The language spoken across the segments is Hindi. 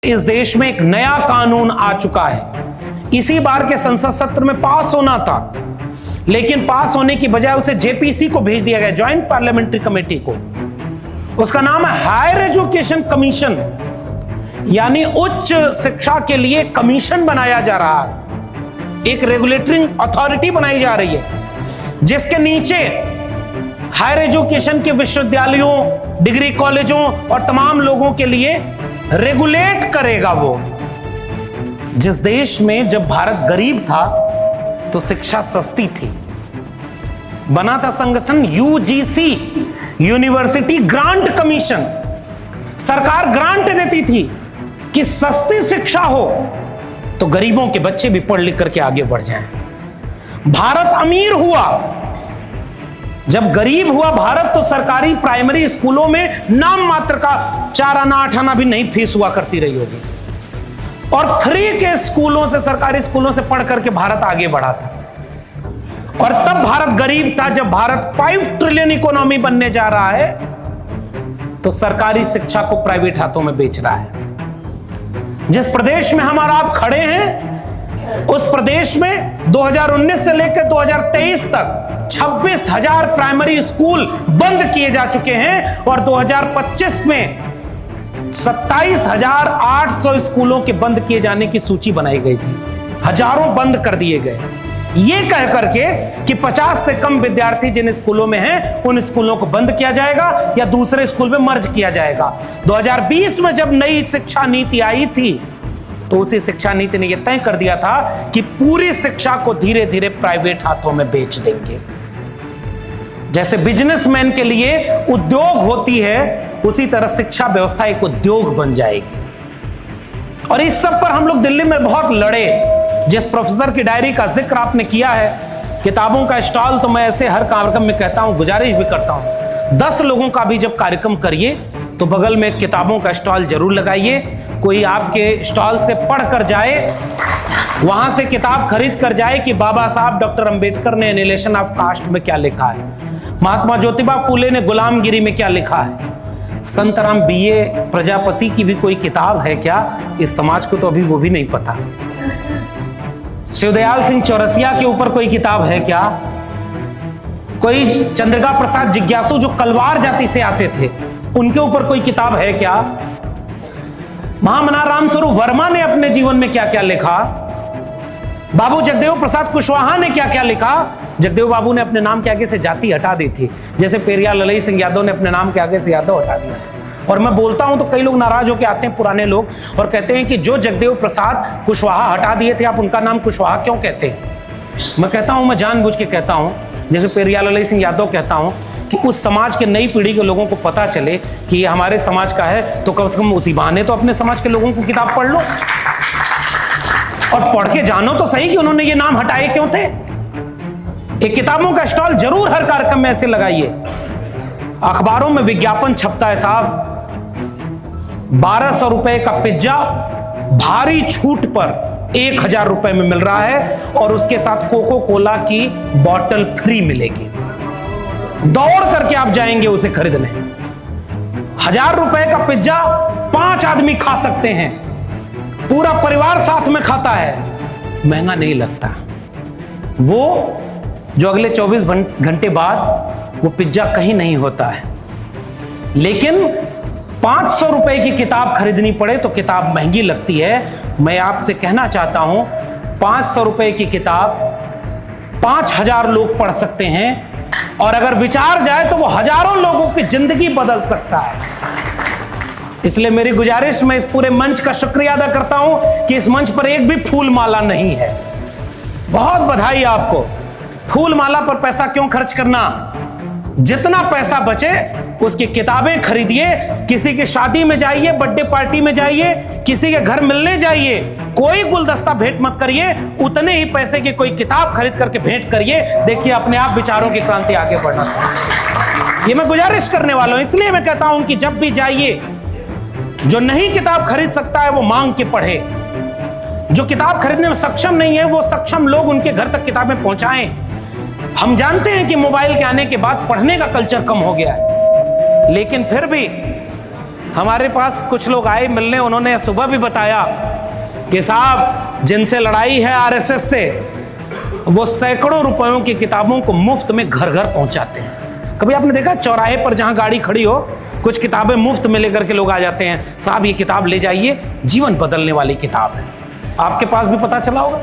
इस देश में एक नया कानून आ चुका है। इसी बार के संसद सत्र में पास होना था, लेकिन पास होने की बजाय उसे जेपीसी को भेज दिया गया, ज्वाइंट पार्लियामेंट्री कमेटी को। उसका नाम है हायर एजुकेशन कमीशन, यानी उच्च शिक्षा के लिए कमीशन बनाया जा रहा है। एक रेगुलेटरी अथॉरिटी बनाई जा रही है जिसके नीचे हायर एजुकेशन के विश्वविद्यालयों, डिग्री कॉलेजों और तमाम लोगों के लिए रेगुलेट करेगा वो। जिस देश में जब भारत गरीब था तो शिक्षा सस्ती थी, बना था संगठन यूजीसी, यूनिवर्सिटी ग्रांट कमीशन। सरकार ग्रांट देती थी कि सस्ती शिक्षा हो तो गरीबों के बच्चे भी पढ़ लिख करके आगे बढ़ जाएं। भारत अमीर हुआ, जब गरीब हुआ भारत तो सरकारी प्राइमरी स्कूलों में नाम मात्र का 4 आना 8 आना भी नहीं फीस हुआ करती रही होगी, और फ्री के स्कूलों से, सरकारी स्कूलों से पढ़ करके भारत आगे बढ़ा था। और तब भारत गरीब था जब भारत 5 ट्रिलियन इकोनॉमी बनने जा रहा है तो सरकारी शिक्षा को प्राइवेट हाथों में बेच रहा है। जिस प्रदेश में हम और आप खड़े हैं उस प्रदेश में 2019 से लेकर 2023 तक 26,000 प्राइमरी स्कूल बंद किए जा चुके हैं और 2025 में 27,800 स्कूलों के बंद किए जाने की सूची बनाई गई थी। हजारों बंद कर दिए गए, ये कह करके कि 50 से कम विद्यार्थी जिन स्कूलों में हैं उन स्कूलों को बंद किया जाएगा या दूसरे स्कूल में मर्ज किया जाएगा। 2020 में जब नई शिक्षा नीति आई थी तो उसी शिक्षा नीति ने यह तय कर दिया था कि पूरी शिक्षा को धीरे धीरे प्राइवेट हाथों में बेच देंगे। जैसे बिजनेसमैन के लिए उद्योग होती है, उसी तरह शिक्षा व्यवस्था एक उद्योग बन जाएगी। और इस सब पर हम लोग दिल्ली में बहुत लड़े। जिस प्रोफेसर की डायरी का जिक्र आपने किया है, किताबों का स्टॉल, तो मैं ऐसे हर कार्यक्रम में कहता हूं, गुजारिश भी करता हूं, 10 लोगों का भी जब कार्यक्रम करिए तो बगल में किताबों का स्टॉल जरूर लगाइए। कोई आपके स्टॉल से पढ़ कर जाए, वहां से किताब खरीद कर जाए कि बाबा साहब डॉक्टर अंबेडकर ने एनिहिलेशन ऑफ कास्ट में क्या लिखा है, महात्मा ज्योतिबा फूले ने गुलामगिरी में क्या लिखा है, संतराम बीए प्रजापति की भी कोई किताब है क्या, इस समाज को तो अभी वो भी नहीं पता। शिवदयाल सिंह चौरसिया के ऊपर कोई किताब है क्या, कोई चंद्रिका प्रसाद जिज्ञासु जो कलवार जाति से आते थे उनके ऊपर कोई किताब है क्या, महामना राम स्वरूप वर्मा ने अपने जीवन में क्या क्या लिखा, बाबू जगदेव प्रसाद कुशवाहा ने क्या क्या लिखा। जगदेव बाबू ने अपने नाम के आगे से जाति हटा दी थी, जैसे पेरियार ललई सिंह यादव ने अपने नाम के आगे से यादव हटा दिया था। और मैं बोलता हूं तो कई लोग नाराज होकर आते हैं, पुराने लोग, और कहते हैं कि जो जगदेव प्रसाद कुशवाहा हटा दिए थे आप उनका नाम कुशवाहा क्यों कहते हैं। मैं कहता हूं, मैं जानबूझ के कहता हूं, जैसे पेरियार ललई सिंह यादव कहता हूं, कि उस समाज के नई पीढ़ी के लोगों को पता चले कि ये हमारे समाज का है, तो कम से कम उसी बहाने तो अपने समाज के लोगों को किताब पढ़ लो और पढ़ के जानो तो सही कि उन्होंने ये नाम हटाए क्यों थे। एक किताबों का स्टॉल जरूर हर कार्यक्रम में ऐसे लगाइए। अखबारों में विज्ञापन छपता है साहब, 1200 रुपए का पिज्जा भारी छूट पर 1000 रुपए में मिल रहा है और उसके साथ कोको कोला की बोतल फ्री मिलेगी। दौड़ करके आप जाएंगे उसे खरीदने। 1000 रुपए का पिज्जा 5 आदमी खा सकते हैं, पूरा परिवार साथ में खाता है, महंगा नहीं लगता। वो जो अगले 24 घंटे बाद वो पिज्जा कहीं नहीं होता है, लेकिन 500 रुपए की किताब खरीदनी पड़े तो किताब महंगी लगती है। मैं आपसे कहना चाहता हूं, 500 रुपए की किताब 5000 लोग पढ़ सकते हैं, और अगर विचार जाए तो वो हजारों लोगों की जिंदगी बदल सकता है। इसलिए मेरी गुजारिश, मैं इस पूरे मंच का शुक्रिया अदा करता हूं कि इस मंच पर एक भी फूल माला नहीं है। बहुत बधाई आपको। फूल माला पर पैसा क्यों खर्च करना, जितना पैसा बचे उसकी किताबें खरीदिए, किसी की शादी में जाइए, बर्थडे पार्टी में जाइए, किसी के घर मिलने जाइए, कोई गुलदस्ता भेंट मत करिए, उतने ही पैसे की कोई किताब खरीद करके भेंट करिए। देखिए अपने आप विचारों की क्रांति आगे बढ़ना। ये मैं गुजारिश करने वाला हूं। इसलिए मैं कहता हूं कि जब भी जाइए, जो नहीं किताब खरीद सकता है वो मांग के पढ़े, जो किताब खरीदने में सक्षम नहीं है वो सक्षम लोग उनके घर तक किताबें पहुंचाएं। हम जानते हैं कि मोबाइल के आने के बाद पढ़ने का कल्चर कम हो गया है, लेकिन फिर भी हमारे पास कुछ लोग आए मिलने, उन्होंने सुबह भी बताया कि साहब जिनसे लड़ाई है आरएसएस से, वो सैकड़ों रुपयों की किताबों को मुफ्त में घर घर पहुंचाते हैं। कभी आपने देखा चौराहे पर जहां गाड़ी खड़ी हो, कुछ किताबें मुफ्त में लेकर के लोग आ जाते हैं, साहब ये किताब ले जाइए, जीवन बदलने वाली किताब है। आपके पास भी पता चला होगा,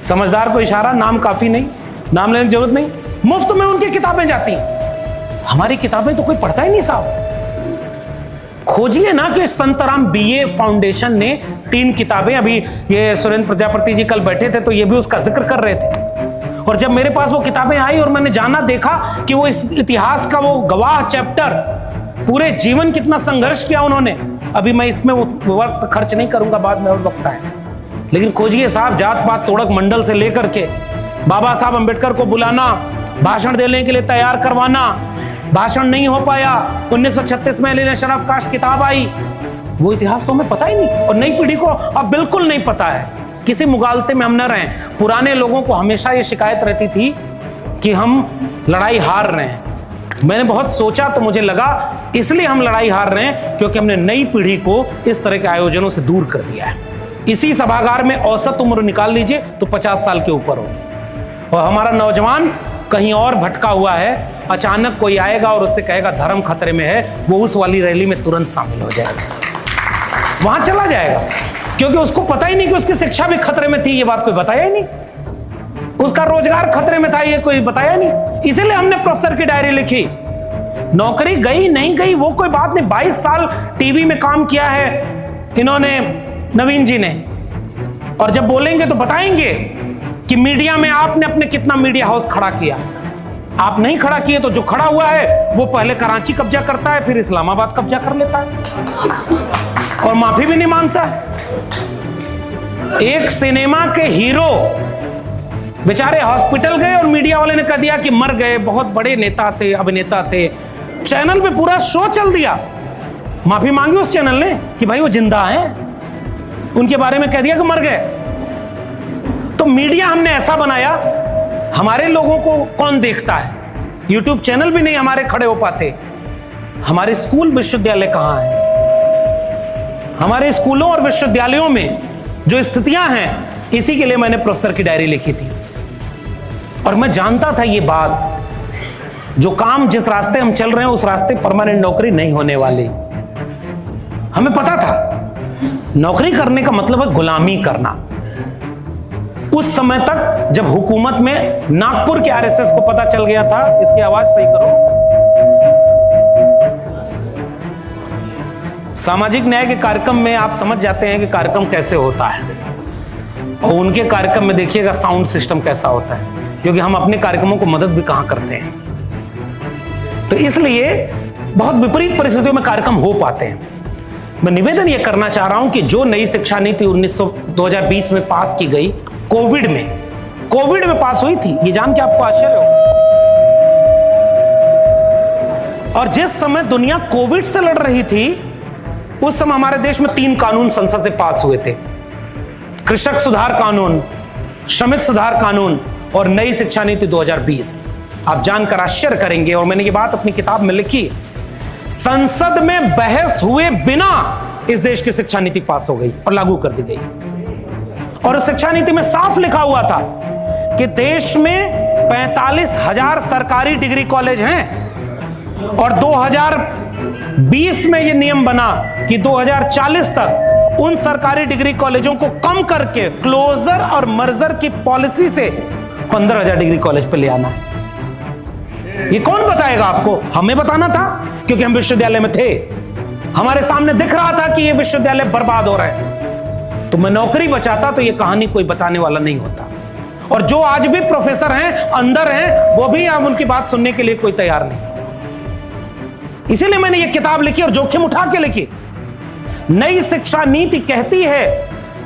समझदार को इशारा, नाम काफी नहीं, नाम लेने की जरूरत नहीं, मुफ्त में उनकी किताबें जाती हैं। हमारी किताबें तो कोई पढ़ता ही नहीं साहब। खोजिए ना कि संतराम बीए फाउंडेशन ने 3 किताबें, अभी ये सुरेंद्र प्रजापति जी कल बैठे थे तो ये भी उसका जिक्र कर रहे थे, और जब मेरे पास वो किताबें आई और मैंने जाना देखा कि वो इस इतिहास का वो गवाह चैप्टर, पूरे जीवन कितना संघर्ष किया उन्होंने। अभी मैं इसमें वक्त खर्च नहीं करूंगा, बाद में और वक्त है। लेकिन खोजिए साहब, जात पात तोड़क मंडल से लेकर के बाबा साहब अंबेडकर को बुलाना, भाषण देने के लिए तैयार करवाना, भाषण नहीं हो पाया, 1936 में एलिना शराफ कास्ट किताब आई, वो इतिहास तो हमें पता ही नहीं, और नई पीढ़ी को अब बिल्कुल नहीं पता है। किसी मुगालते में हम न रहें। पुराने लोगों को हमेशा ये शिकायत रहती थी कि हम लड़ाई हार रहे हैं। मैंने बहुत सोचा तो मुझे लगा इसलिए हम लड़ाई हार रहे हैं क्योंकि हमने नई पीढ़ी को इस तरह के आयोजनों से दूर कर दिया है। इसी सभागार में औसत उम्र निकाल लीजिए तो 50 साल के ऊपर होगी, और हमारा नौजवान कहीं और भटका हुआ है। अचानक कोई आएगा और उससे कहेगा धर्म खतरे में है, वो उस वाली रैली में तुरंत शामिल हो जाएगा, वहां चला जाएगा, क्योंकि उसको पता ही नहीं कि उसकी शिक्षा भी खतरे में थी, ये बात कोई बताया ही नहीं, उसका रोजगार खतरे में था, ये कोई बताया नहीं। इसीलिए हमने प्रोफेसर की डायरी लिखी। नौकरी गई नहीं गई वो कोई बात नहीं, 22 साल टीवी में काम किया है इन्होंने, नवीन जी ने, और जब बोलेंगे तो बताएंगे कि मीडिया में आपने अपने कितना मीडिया हाउस खड़ा किया। आप नहीं खड़ा किए तो जो खड़ा हुआ है वो पहले कराची कब्जा करता है, फिर इस्लामाबाद कब्जा कर लेता है और माफी भी नहीं मांगता है। एक सिनेमा के हीरो बेचारे हॉस्पिटल गए और मीडिया वाले ने कह दिया कि मर गए, बहुत बड़े नेता थे, अभिनेता थे, चैनल पे पूरा शो चल दिया, माफी मांगी उस चैनल ने कि भाई वो जिंदा है, उनके बारे में कह दिया कि मर गए। तो मीडिया हमने ऐसा बनाया, हमारे लोगों को कौन देखता है, यूट्यूब चैनल भी नहीं हमारे खड़े हो पाते। हमारे स्कूल विश्वविद्यालय कहां है? हमारे स्कूलों और विश्वविद्यालयों में जो स्थितियां हैं, इसी के लिए मैंने प्रोफेसर की डायरी लिखी थी। और मैं जानता था ये बात, जो काम जिस रास्ते हम चल रहे हैं उस रास्ते परमानेंट नौकरी नहीं होने वाली। हमें पता था नौकरी करने का मतलब है गुलामी करना। उस समय तक जब हुकूमत में नागपुर के आरएसएस को पता चल गया था, इसकी आवाज सही करो, सामाजिक न्याय के कार्यक्रम में आप समझ जाते हैं कि कार्यक्रम कैसे होता है, और उनके कार्यक्रम में देखिएगा साउंड सिस्टम कैसा होता है, क्योंकि हम अपने कार्यक्रमों को मदद भी कहां करते हैं। तो इसलिए बहुत विपरीत परिस्थितियों में कार्यक्रम हो पाते हैं। मैं निवेदन यह करना चाह रहा हूं कि जो नई शिक्षा नीति 2020 में पास की गई, कोविड में पास हुई थी, ये जान के आपको आश्चर्य होगा। और जिस समय दुनिया कोविड से लड़ रही थी, उस समय हमारे देश में 3 कानून संसद से पास हुए थे, कृषक सुधार कानून, श्रमिक सुधार कानून और नई शिक्षा नीति 2020। आप जानकर आश्चर्य करेंगे, और मैंने ये बात अपनी किताब में लिखी, संसद में बहस हुए बिना इस देश की शिक्षा नीति पास हो गई और लागू कर दी गई। और उस शिक्षा नीति में साफ लिखा हुआ था कि देश में 45,000 सरकारी डिग्री कॉलेज हैं, और 2020 में यह नियम बना कि 2040 तक उन सरकारी डिग्री कॉलेजों को कम करके क्लोजर और मर्जर की पॉलिसी से 15,000 डिग्री कॉलेज पे ले आना है। ये कौन बताएगा आपको? हमें बताना था, क्योंकि हम विश्वविद्यालय में थे, हमारे सामने दिख रहा था कि ये विश्वविद्यालय बर्बाद हो रहे हैं। तो मैं नौकरी बचाता तो ये कहानी कोई बताने वाला नहीं होता। और जो आज भी प्रोफेसर हैं, अंदर हैं, वो भी अब उनकी बात सुनने के लिए कोई तैयार नहीं। इसीलिए मैंने ये किताब लिखी और जोखिम उठा के लिखी। नई शिक्षा नीति कहती है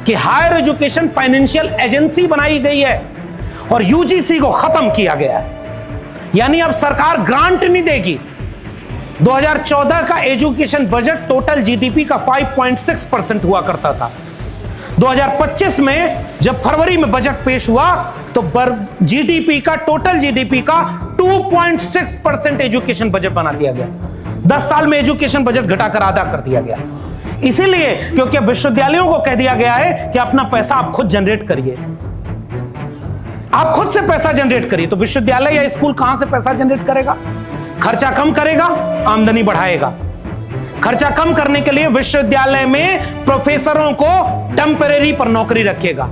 कि हायर एजुकेशन फाइनेंशियल एजेंसी बनाई गई है और यूजीसी को खत्म किया गया है, यानी अब सरकार ग्रांट नहीं देगी। 2014 का एजुकेशन बजट टोटल जीडीपी का 5.6% हुआ करता था। 2025 में जब फरवरी में बजट पेश हुआ तो जीडीपी का, टोटल जीडीपी का 2.6% एजुकेशन बजट बना दिया गया। 10 साल में एजुकेशन बजट घटाकर आधा कर दिया गया, इसीलिए क्योंकि विश्वविद्यालयों को कह दिया गया है कि अपना पैसा आप खुद जनरेट करिए, आप खुद से पैसा जनरेट करिए। तो विश्वविद्यालय या स्कूल कहां से पैसा जनरेट करेगा? खर्चा कम करेगा, आमदनी बढ़ाएगा। खर्चा कम करने के लिए विश्वविद्यालय में प्रोफेसरों को टेम्परेरी पर नौकरी रखेगा।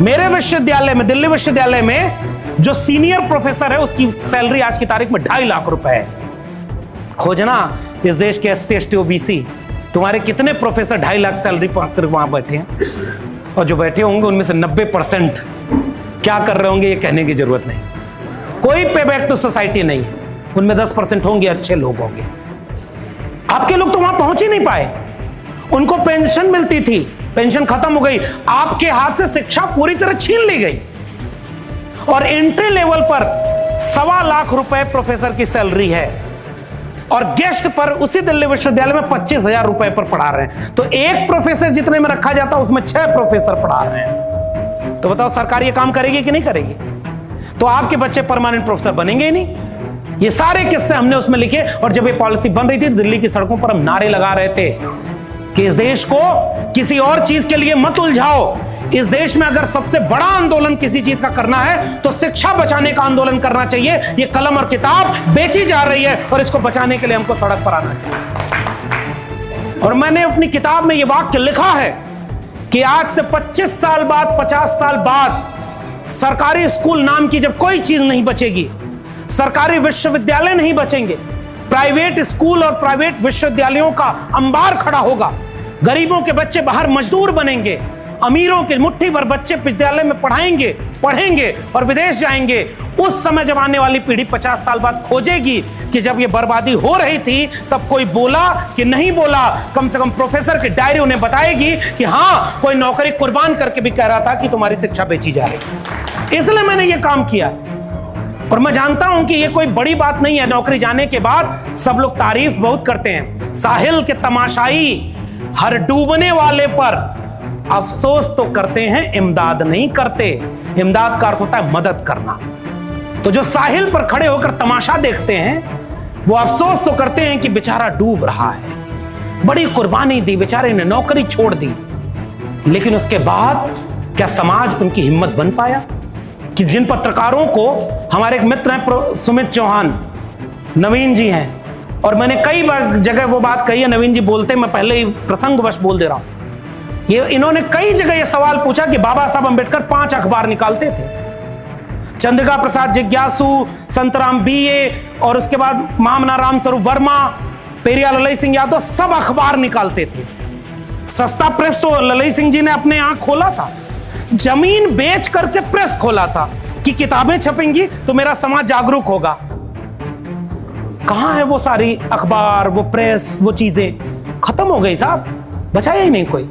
मेरे विश्वविद्यालय में, दिल्ली विश्वविद्यालय में जो सीनियर प्रोफेसर है उसकी सैलरी आज की तारीख में 2.5 लाख रुपए है। खोजना इस देश के SC ST OBC, तुम्हारे कितने प्रोफेसर 2.5 लाख सैलरी पाकर वहां बैठे हैं? और जो बैठे होंगे उनमें से 90% क्या कर रहे होंगे ये कहने की जरूरत नहीं। कोई पे बैक टू सोसाइटी नहीं है, उनमें 10% होंगे अच्छे लोग होंगे। आपके लोग तो वहां पहुंच ही नहीं पाए। उनको पेंशन मिलती थी, पेंशन खत्म हो गई, आपके हाथ से शिक्षा पूरी तरह छीन ली गई। और एंट्री लेवल पर 1.25 लाख रुपए प्रोफेसर की सैलरी है, और गेस्ट पर उसी दिल्ली विश्वविद्यालय में 25,000 रुपए पर पढ़ा रहे हैं। तो एक प्रोफेसर जितने में रखा जाता उसमें 6 प्रोफेसर पढ़ा रहे हैं। तो बताओ सरकार ये काम करेगी कि नहीं करेगी? तो आपके बच्चे परमानेंट प्रोफेसर बनेंगे ही नहीं। ये सारे किस्से हमने उसमें लिखे, और जब ये पॉलिसी बन रही थी दिल्ली की सड़कों पर हम नारे लगा रहे थे कि इस देश को किसी और चीज के लिए मत उलझाओ। इस देश में अगर सबसे बड़ा आंदोलन किसी चीज का करना है तो शिक्षा बचाने का आंदोलन करना चाहिए। ये कलम और किताब बेची जा रही है और इसको बचाने के लिए हमको सड़क पर आना चाहिए। और मैंने अपनी किताब में ये वाक्य लिखा है कि आज से 25 साल बाद, 50 साल बाद सरकारी स्कूल नाम की जब कोई चीज नहीं बचेगी, सरकारी विश्वविद्यालय नहीं बचेंगे, प्राइवेट स्कूल और प्राइवेट विश्वविद्यालयों का अंबार खड़ा होगा, गरीबों के बच्चे बाहर मजदूर बनेंगे, अमीरों के मुट्ठी भर बच्चे विद्यालय में पढ़ेंगे और विदेश जाएंगे। उस समय जब आने वाली पीढ़ी 50 साल बाद खोजेगी कि जब ये बर्बादी हो रही थी तब कोई बोला कि नहीं बोला, कम से कम प्रोफेसर की डायरी उन्हें बताएगी कि हाँ कोई नौकरी कुर्बान करके भी कह रहा था कि तुम्हारी शिक्षा बेची जा रही। इसलिए मैंने ये काम किया, और मैं जानता हूं कि ये कोई बड़ी बात नहीं है। नौकरी जाने के बाद सब लोग तारीफ बहुत करते हैं। साहिल के तमाशाई हर डूबने वाले पर अफसोस तो करते हैं, इमदाद नहीं करते। इमदाद का अर्थ होता है मदद करना। तो जो साहिल पर खड़े होकर तमाशा देखते हैं वो अफसोस तो करते हैं कि बेचारा डूब रहा है, बड़ी कुर्बानी दी, बेचारे ने नौकरी छोड़ दी। लेकिन उसके बाद क्या समाज उनकी हिम्मत बन पाया? कि जिन पत्रकारों को, हमारे एक मित्र हैं सुमित चौहान, नवीन जी हैं, और मैंने कई बार जगह वो बात कही है, नवीन जी बोलते, मैं पहले ही प्रसंगवश बोल दे रहा हूं। इन्होंने कई जगह ये सवाल पूछा कि बाबा साहब अंबेडकर 5 अखबार निकालते थे, चंद्रिका प्रसाद जिज्ञासु, संतराम BA, और उसके बाद मामना राम स्वरूप वर्मा, पेरियार ललई सिंह यादव, सब अखबार निकालते थे। सस्ता प्रेस तो ललई सिंह जी ने अपने आंख खोला था, जमीन बेच करके प्रेस खोला था कि किताबें छपेंगी तो मेरा समाज जागरूक होगा। कहां है वो सारी अखबार, वो प्रेस, वो चीजें? खत्म हो गई साहब, बचाया ही नहीं कोई।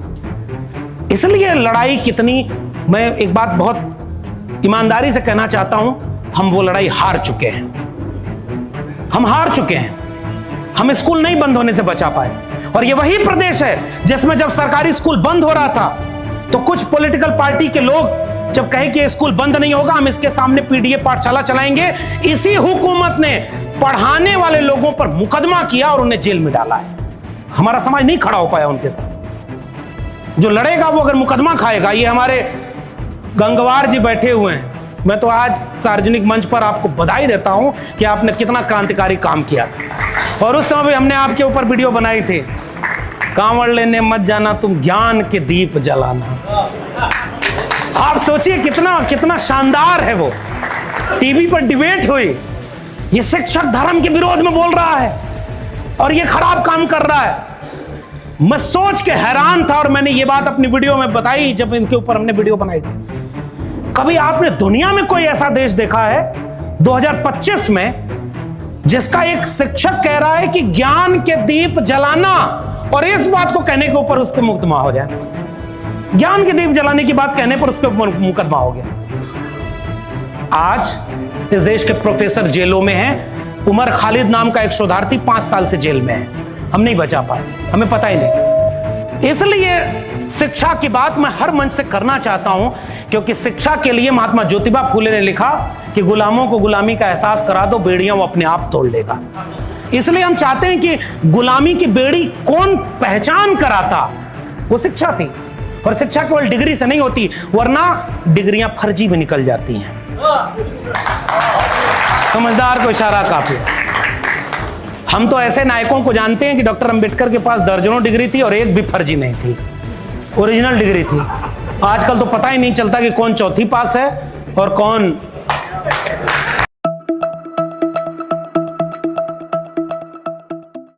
इसलिए लड़ाई कितनी, मैं एक बात बहुत ईमानदारी से कहना चाहता हूं, हम वो लड़ाई हार चुके हैं। हम हार चुके हैं। हम स्कूल नहीं बंद होने से बचा पाए। और ये वही प्रदेश है जिसमें जब सरकारी स्कूल बंद हो रहा था तो कुछ पॉलिटिकल पार्टी के लोग जब कहे कि स्कूल बंद नहीं होगा, हम इसके सामने PDA पाठशाला चलाएंगे, इसी हुकूमत ने पढ़ाने वाले लोगों पर मुकदमा किया और उन्हें जेल में डाला है। हमारा समाज नहीं खड़ा हो पाया उनके साथ। जो लड़ेगा वो अगर मुकदमा खाएगा। ये हमारे गंगवार जी बैठे हुए हैं, मैं तो आज सार्वजनिक मंच पर आपको बधाई देता हूं कि आपने कितना क्रांतिकारी काम किया था। और उस समय भी हमने आपके ऊपर वीडियो बनाई थी, कांवड़ लेने मत जाना तुम, ज्ञान के दीप जलाना। आप सोचिए कितना शानदार है वो। टीवी पर डिबेट हुई, ये शिक्षक धर्म के विरोध में बोल रहा है और ये खराब काम कर रहा है। मैं सोच के हैरान था, और मैंने ये बात अपनी वीडियो में बताई जब इनके ऊपर हमने वीडियो बनाई थी। कभी आपने दुनिया में कोई ऐसा देश देखा है 2025 में जिसका एक शिक्षक कह रहा है कि ज्ञान के दीप जलाना, और इस बात को कहने के ऊपर उसके मुकदमा हो जाए? ज्ञान के दीप जलाने की बात कहने पर उसके ऊपर मुकदमा हो गया। आज इस देश के प्रोफेसर जेलों में हैं। उमर खालिद नाम का एक शोधार्थी 5 साल से जेल में है। हम नहीं बचा पाए, हमें पता ही नहीं। इसलिए शिक्षा की बात मैं हर मंच से करना चाहता हूं, क्योंकि शिक्षा के लिए महात्मा ज्योतिबा फूले ने लिखा कि गुलामों को गुलामी का एहसास करा दो, बेड़ियां वो अपने आप तोड़ लेगा। इसलिए हम चाहते हैं कि गुलामी की बेड़ी कौन पहचान कराता, वो शिक्षा थी। और शिक्षा केवल डिग्री से नहीं होती, वरना डिग्रियां फर्जी भी निकल जाती हैं। समझदार को इशारा काफी। हम तो ऐसे नायकों को जानते हैं कि डॉक्टर अंबेडकर के पास दर्जनों डिग्री थी और एक भी फर्जी नहीं थी, ओरिजिनल डिग्री थी। आजकल तो पता ही नहीं चलता कि कौन चौथी पास है और कौन